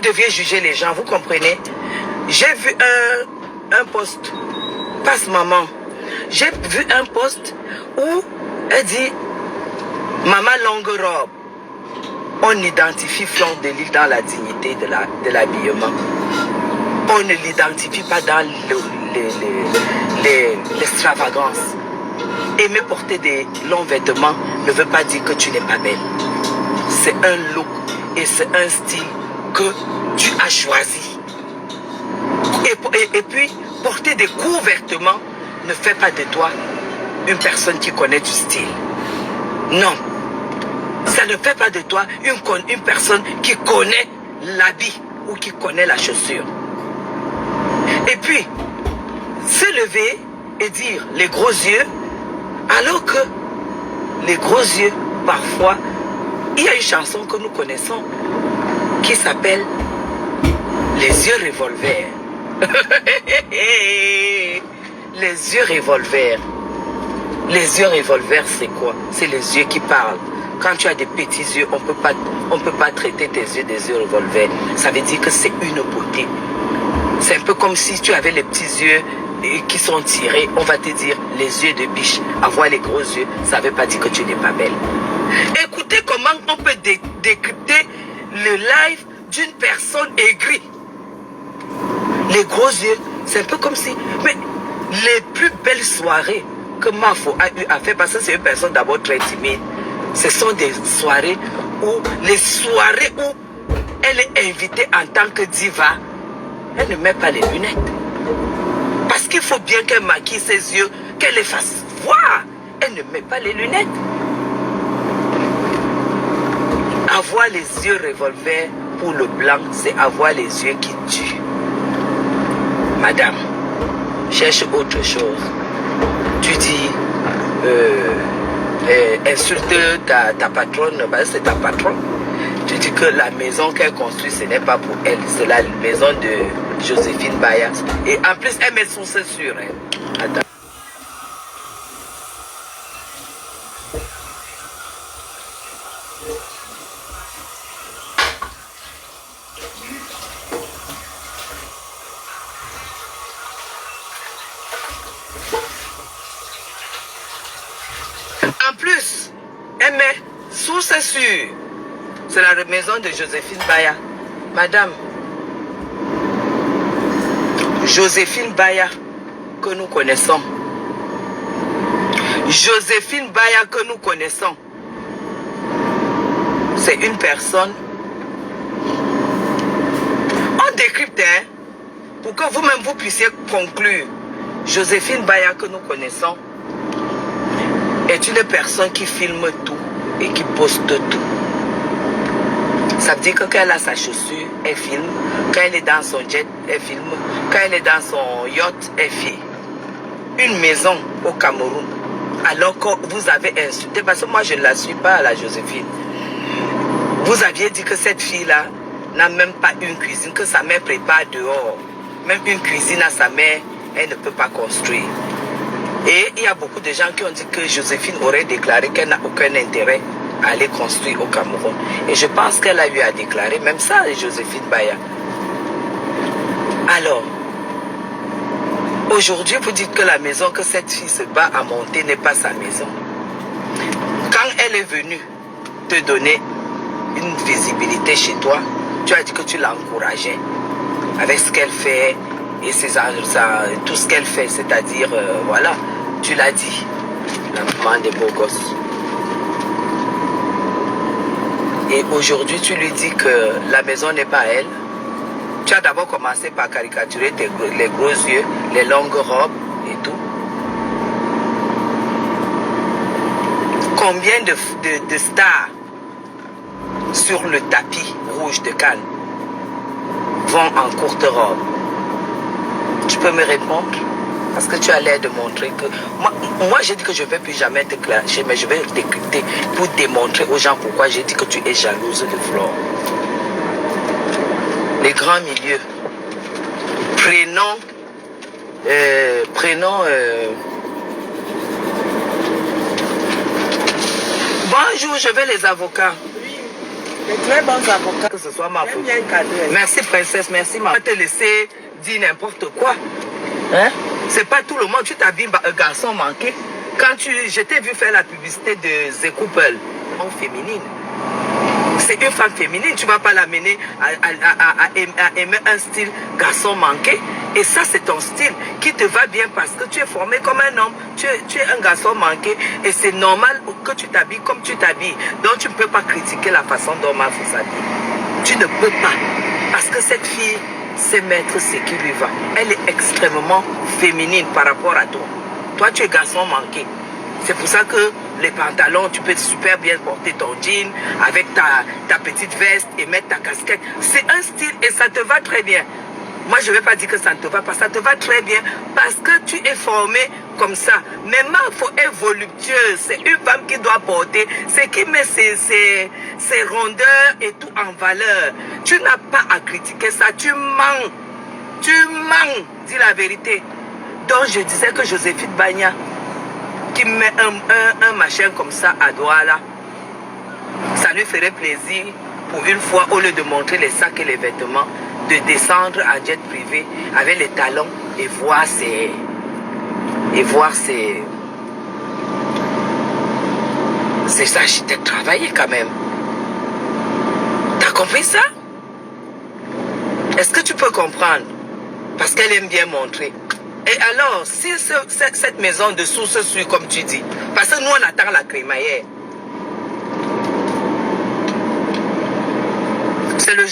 deviez juger les gens, vous comprenez? J'ai vu un post, passe maman, j'ai vu un post où elle dit, maman longue robe, on identifie Fleur de Lys dans la dignité de l'habillement. On ne l'identifie pas dans l'extravagance. Aimer porter des longs vêtements ne veut pas dire que tu n'es pas belle. C'est un look et c'est un style que tu as choisi. Et puis, porter des courts vêtements ne fait pas de toi une personne qui connaît du style. Non. Ça ne fait pas de toi une personne qui connaît l'habit ou qui connaît la chaussure. Et puis, se lever et dire les gros yeux, alors que les gros yeux, parfois, il y a une chanson que nous connaissons qui s'appelle Les yeux revolver. Les yeux revolver. Les yeux revolver, c'est quoi? C'est les yeux qui parlent. Quand tu as des petits yeux, on peut pas traiter tes yeux des yeux revolver. Ça veut dire que c'est une beauté. C'est un peu comme si tu avais les petits yeux qui sont tirés. On va te dire les yeux de biche. Avoir les gros yeux, ça ne veut pas dire que tu n'es pas belle. Écoutez comment on peut décrypter le live d'une personne aigrie. Les gros yeux, c'est un peu comme si... Mais les plus belles soirées que Mafo a eu à faire, parce que c'est une personne d'abord très timide, ce sont des soirées où elle est invitée en tant que diva. Elle ne met pas les lunettes. Parce qu'il faut bien qu'elle maquille ses yeux, qu'elle les fasse voir. Elle ne met pas les lunettes. Avoir les yeux revolver pour le blanc, c'est avoir les yeux qui tuent. Madame, cherche autre chose. Tu dis, insulte ta patronne, c'est ta patronne. Tu dis que la maison qu'elle construit, ce n'est pas pour elle, c'est la maison de Joséphine Baya. Et en plus, elle met son censure. Attends. En plus, elle met sous censure. C'est la maison de Joséphine Baya. Madame, Joséphine Baya que nous connaissons. Joséphine Baya que nous connaissons. C'est une personne. On décrypte, hein, pour que vous-même vous puissiez conclure. Joséphine Baya que nous connaissons est une personne qui filme tout et qui poste tout. Ça veut dire que quand elle a sa chaussure, elle filme. Quand elle est dans son jet, elle filme. Quand elle est dans son yacht, elle filme. Une maison au Cameroun. Alors que vous avez insulté, parce que moi je ne la suis pas, la Joséphine. Vous aviez dit que cette fille-là n'a même pas une cuisine, que sa mère prépare dehors. Même une cuisine à sa mère, elle ne peut pas construire. Et il y a beaucoup de gens qui ont dit que Joséphine aurait déclaré qu'elle n'a aucun intérêt à aller construire au Cameroun. Et je pense qu'elle a eu à déclarer même ça, Joséphine Baya. Alors, aujourd'hui, vous dites que la maison que cette fille se bat à monter n'est pas sa maison. Quand elle est venue te donner une visibilité chez toi, tu as dit que tu l'as encouragée avec ce qu'elle fait et tout ce qu'elle fait, c'est-à-dire, voilà, tu l'as dit, la maman des beaux gosses. Et aujourd'hui, tu lui dis que la maison n'est pas à elle. Tu as d'abord commencé par caricaturer les gros yeux, les longues robes et tout. Combien de stars sur le tapis rouge de Cannes vont en courte robe? Tu peux me répondre? Parce que tu as l'air de montrer que... Moi j'ai dit que je ne vais plus jamais te clasher, mais je vais t'écouter pour démontrer aux gens pourquoi j'ai dit que tu es jalouse de Flore. Les grands milieux. Bonjour, je vais les avocats. De très bons avocats. Que ce soit ma faute. Bien cadré. Merci princesse, merci maman. Te laisser dire n'importe quoi. Hein? C'est pas tout le monde. Tu t'habilles un garçon manqué. Quand je t'ai vu faire la publicité de The Couple, en féminine. C'est une femme féminine, tu ne vas pas l'amener à aimer un style garçon manqué. Et ça, c'est ton style qui te va bien parce que tu es formé comme un homme. Tu es un garçon manqué et c'est normal que tu t'habilles comme tu t'habilles. Donc, tu ne peux pas critiquer la façon dont ma fille s'habille. Tu ne peux pas. Parce que cette fille sait mettre ce qui lui va. Elle est extrêmement féminine par rapport à toi. Toi, tu es garçon manqué. C'est pour ça que les pantalons, tu peux super bien porter ton jean avec ta petite veste et mettre ta casquette. C'est un style et ça te va très bien. Moi, je ne vais pas dire que ça ne te va pas. Ça te va très bien parce que tu es formé comme ça. Mais Mafo est voluptueuse. C'est une femme qui doit porter. C'est qui met ses rondeurs et tout en valeur. Tu n'as pas à critiquer ça. Tu mens. Tu mens. Dis la vérité. Donc, je disais que Joséphine Bagna, qui met un machin comme ça à Douala, ça lui ferait plaisir pour une fois, au lieu de montrer les sacs et les vêtements, de descendre en jet privé avec les talons et voir ses architectes travailler quand même. T'as compris ça? Est-ce que tu peux comprendre? Parce qu'elle aime bien montrer. Et alors, si cette maison de source suit comme tu dis, parce que nous on attend la crémaillère. C'est le